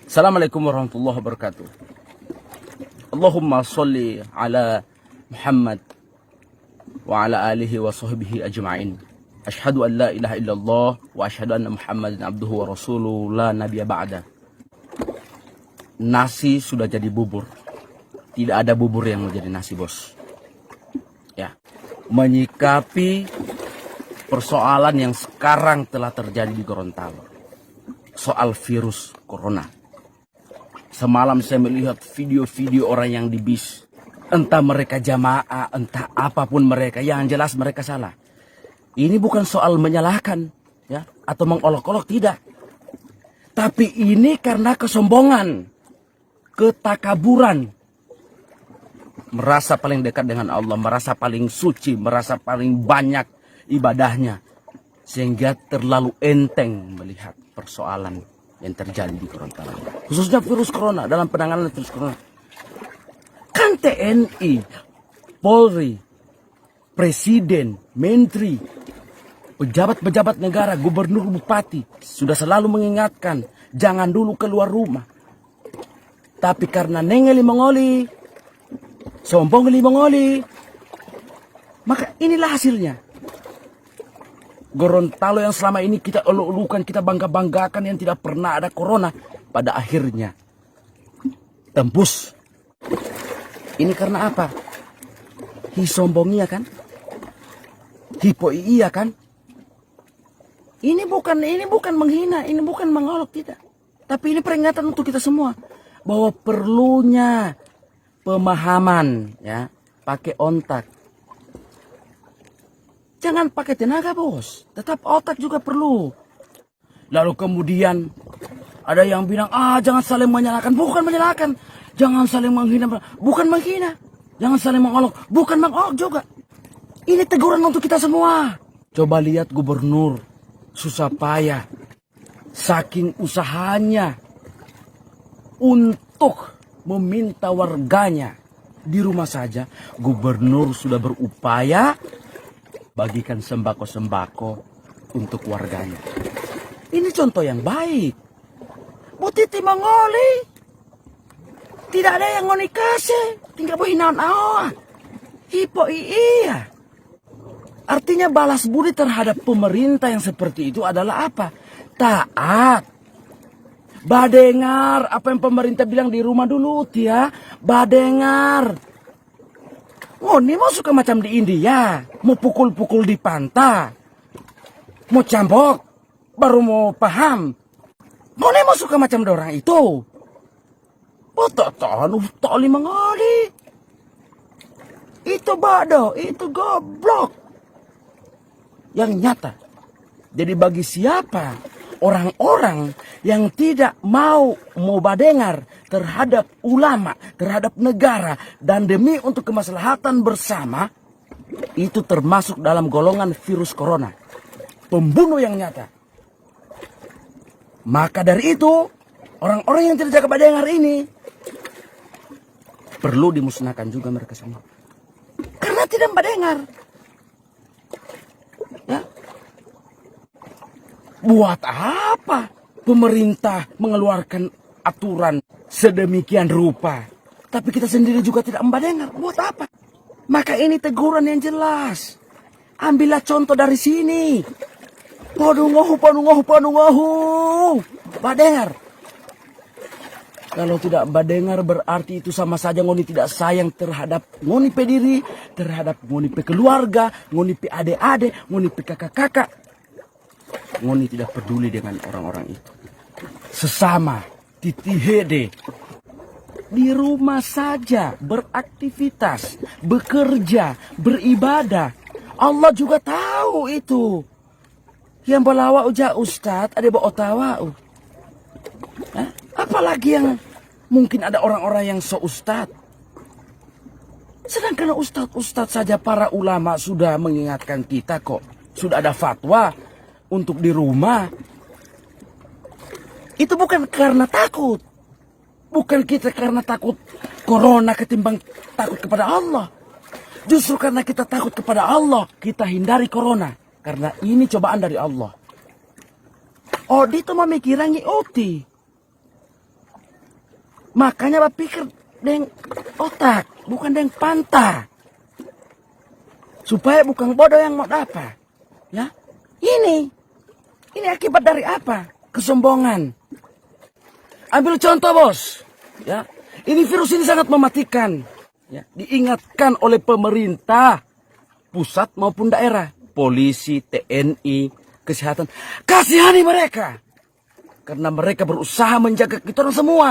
Assalamualaikum warahmatullahi wabarakatuh. Allahumma salli ala Muhammad wa ala alihi wa sahbihi ajma'in. Ashhadu an la ilaha illallah wa ashhadu anna Muhammadan abduhu wa rasuluhu la nabiyya ba'da. Nasi sudah jadi bubur. Tidak ada bubur yang menjadi nasi, bos. Ya. Menyikapi persoalan yang sekarang telah terjadi di Gorontalo. Soal virus corona. Semalam saya melihat video-video orang yang di bis. Entah mereka jamaah, entah apapun mereka. Yang jelas mereka salah. Ini bukan soal menyalahkan, ya, atau mengolok-olok, tidak. Tapi ini karena kesombongan, ketakaburan. Merasa paling dekat dengan Allah, merasa paling suci, merasa paling banyak ibadahnya. Sehingga terlalu enteng melihat persoalan yang terjadi di Gorontalo, khususnya virus corona, dalam penanganan virus corona. Kan TNI, Polri, Presiden, Menteri, pejabat-pejabat negara, gubernur, bupati sudah selalu mengingatkan jangan dulu keluar rumah. Tapi karena nengeli mengoli, sombong mengoli, maka inilah hasilnya. Gorontalo yang selama ini kita elok-elukan, kita bangga-banggakan, yang tidak pernah ada corona, pada akhirnya tembus. Ini karena apa? Sombongnya kan? Hipoi kan? Ini bukan menghina, ini bukan mengolok, tidak. Tapi ini peringatan untuk kita semua bahwa perlunya pemahaman, ya, pakai otak. Jangan pakai tenaga, bos. Tetap otak juga perlu. Lalu kemudian ada yang bilang, jangan saling menyalahkan. Bukan menyalahkan. Jangan saling menghina. Bukan menghina. Jangan saling mengolok. Bukan mengolok juga. Ini teguran untuk kita semua. Coba lihat gubernur. Susah payah. Saking usahanya untuk meminta warganya di rumah saja. Gubernur sudah berupaya bagikan sembako-sembako untuk warganya. Ini contoh yang baik. Bu Titi mengoli. Tidak ada yang ngoni kasih. Tinggal bohinan Hipo iya. Artinya balas budi terhadap pemerintah yang seperti itu adalah apa? Taat. Badengar apa yang pemerintah bilang di rumah dulu, ya. Badengar. Ini mau suka macam di India, mau pukul-pukul di pantai, mau cambok, baru mau paham. Ini mau suka macam dorang itu. Toli mengoli. Itu bado, itu goblok. Yang nyata. Jadi bagi siapa orang-orang yang tidak mau badengar terhadap ulama, terhadap negara, dan demi untuk kemaslahatan bersama, itu termasuk dalam golongan virus corona. Pembunuh yang nyata. Maka dari itu, orang-orang yang tidak jaga badengar ini perlu dimusnahkan juga mereka semua. Karena tidak badengar. Ya. Buat apa pemerintah mengeluarkan aturan sedemikian rupa, tapi kita sendiri juga tidak mendengar? Buat apa? Maka ini teguran yang jelas. Ambillah contoh dari sini. Padungohu. Badengar. Kalau tidak badengar berarti itu sama saja ngoni tidak sayang terhadap ngoni pe diri, terhadap ngoni pe keluarga, ngoni pe adik-adik, ngoni pe kakak-kakak. Ngoni tidak peduli dengan orang-orang itu. Sesama, titihede. Di rumah saja, beraktivitas, bekerja, beribadah. Allah juga tahu itu. Yang balawa uja ustad, ada bawa otawa. Apalagi yang mungkin ada orang-orang yang so ustad. Sedangkan ustad-ustad saja, para ulama sudah mengingatkan kita kok. Sudah ada fatwa untuk di rumah. Itu bukan karena takut. Bukan kita karena takut corona ketimbang takut kepada Allah. Justru karena kita takut kepada Allah, kita hindari corona. Karena ini cobaan dari Allah. Odi itu memikirannya oti. Makanya berpikir dengan otak, bukan dengan panta. Supaya bukan bodoh yang mau dapat. Ya, ini akibat dari apa? Kesombongan. Ambil contoh bos, ya, ini virus ini sangat mematikan. Ya, diingatkan oleh pemerintah pusat maupun daerah, polisi, TNI, kesehatan, kasihani mereka. Karena mereka berusaha menjaga kita orang semua.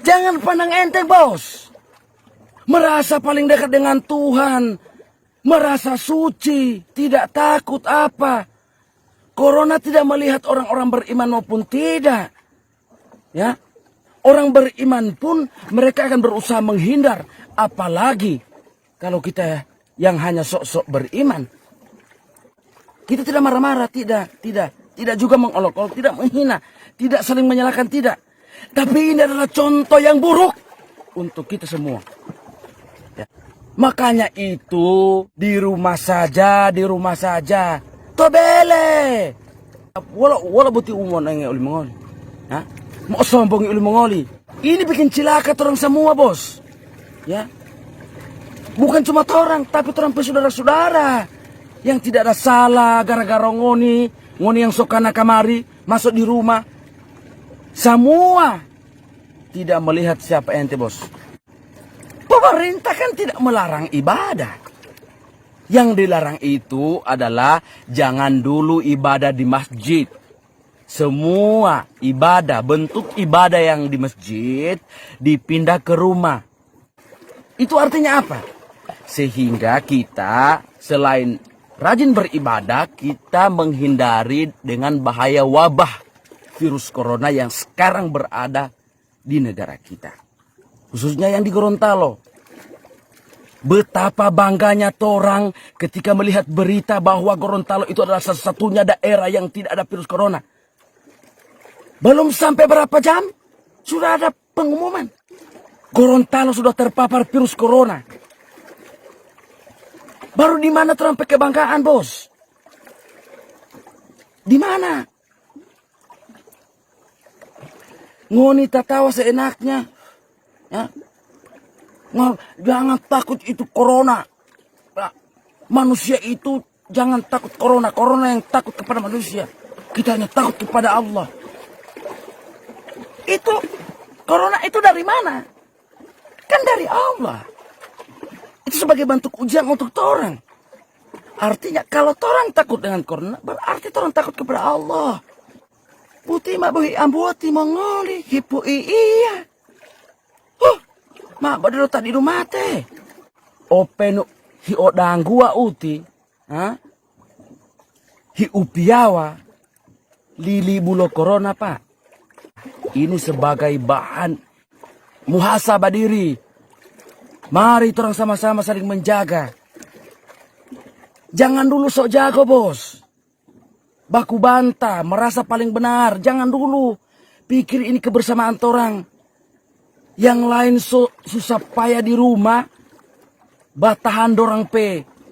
Jangan pandang enteng bos. Merasa paling dekat dengan Tuhan. Merasa suci. Tidak takut apa. Corona tidak melihat orang-orang beriman maupun tidak. Ya. Orang beriman pun mereka akan berusaha menghindar. Apalagi kalau kita yang hanya sok-sok beriman. Kita tidak marah-marah, tidak. Tidak juga mengolok-olok, tidak menghina. Tidak saling menyalahkan, tidak. Tapi ini adalah contoh yang buruk untuk kita semua. Ya. Makanya itu di rumah saja. Tobele. Wala buti umon ang uli mongoli. Ha? Mau sombong uli mongoli. Ini bikin cilaka orang semua, bos. Ya. Bukan cuma orang, tapi orang saudara-saudara yang tidak ada salah gara-gara ngoni yang sokana kamari masuk di rumah. Semua tidak melihat siapa ente, bos. Pemerintah kan tidak melarang ibadah. Yang dilarang itu adalah jangan dulu ibadah di masjid. Semua ibadah, bentuk ibadah yang di masjid dipindah ke rumah. Itu artinya apa? Sehingga kita selain rajin beribadah, kita menghindari dengan bahaya wabah virus corona yang sekarang berada di negara kita. Khususnya yang di Gorontalo. Betapa bangganya orang ketika melihat berita bahwa Gorontalo itu adalah satu-satunya daerah yang tidak ada virus corona. Belum sampai berapa jam, sudah ada pengumuman. Gorontalo sudah terpapar virus corona. Baru di mana terampai kebanggaan, bos? Di mana? Ngoni tertawa seenaknya. Ya. Jangan takut itu corona. Manusia itu jangan takut corona. Corona yang takut kepada manusia. Kita hanya takut kepada Allah. Itu corona itu dari mana? Kan dari Allah. Itu sebagai bentuk ujian untuk orang. Artinya kalau orang takut dengan corona, berarti orang takut kepada Allah. Putih mabuhi ambuati mongoli hipu iya. Mak badero tadi rumah teh. Openu hi odangua uti, hi upiawa lili bulo corona, Pak. Ini sebagai bahan muhasabah diri. Mari orang sama-sama saling menjaga. Jangan dulu sok jago, bos. Baku bantah, merasa paling benar. Jangan dulu pikir ini kebersamaan orang. Yang lain susah payah di rumah. Batahan dorang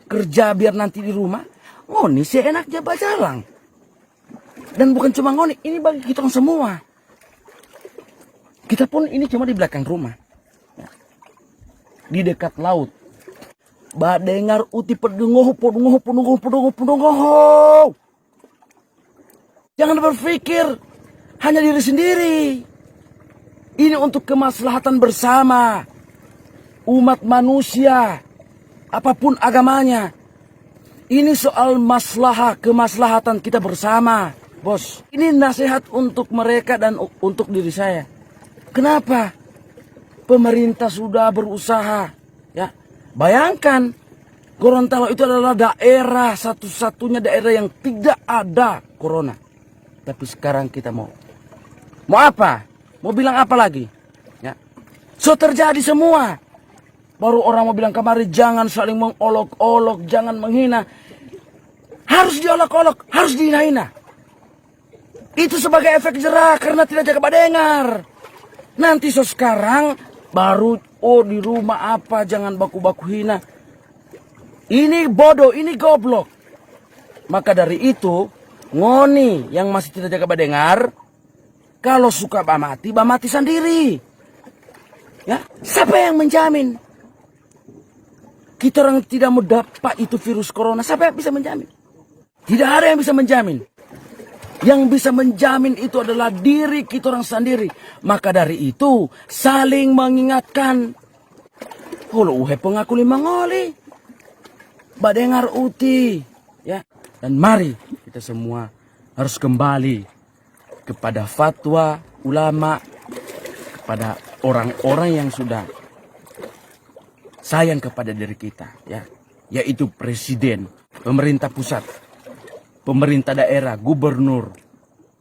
kerja biar nanti di rumah. Ngoni sih enaknya bajalang. Dan bukan cuma ngoni, ini bagi kita semua. Kita pun ini cuma di belakang rumah. Di dekat laut. Badengar uti pedungoh. Jangan berpikir hanya diri sendiri. Ini untuk kemaslahatan bersama. Umat manusia. Apapun agamanya. Ini soal kemaslahatan kita bersama. Bos, ini nasihat untuk mereka dan untuk diri saya. Kenapa? Pemerintah sudah berusaha. Ya, bayangkan. Gorontalo itu adalah daerah satu-satunya daerah yang tidak ada corona. Tapi sekarang kita mau apa? Mau bilang apa lagi? Ya. So terjadi semua. Baru orang mau bilang kemarin jangan saling mengolok-olok, jangan menghina. Harus diolok-olok, harus dihina-hina. Itu sebagai efek jerah karena tidak jaga badengar. Nanti sekarang baru di rumah apa jangan baku-baku hina. Ini bodoh, ini goblok. Maka dari itu ngoni yang masih tidak jaga badengar, Kalau suka mati sendiri. Ya, siapa yang menjamin? Kita orang tidak mau dapat itu virus corona. Siapa yang bisa menjamin? Tidak ada yang bisa menjamin. Yang bisa menjamin itu adalah diri kita orang sendiri. Maka dari itu, saling mengingatkan. Holo uhe pengaku limangoli. Badengar uti. Ya. Dan mari kita semua harus kembali kepada fatwa ulama, kepada orang-orang yang sudah sayang kepada diri kita, ya, yaitu presiden, pemerintah pusat, pemerintah daerah, gubernur,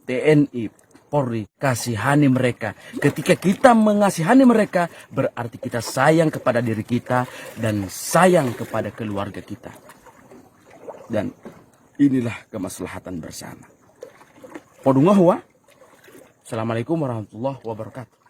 TNI, Polri. Kasihani mereka. Ketika kita mengasihani mereka, berarti kita sayang kepada diri kita dan sayang kepada keluarga kita. Dan inilah kemaslahatan bersama. Podunga huwa. Assalamualaikum warahmatullahi wabarakatuh.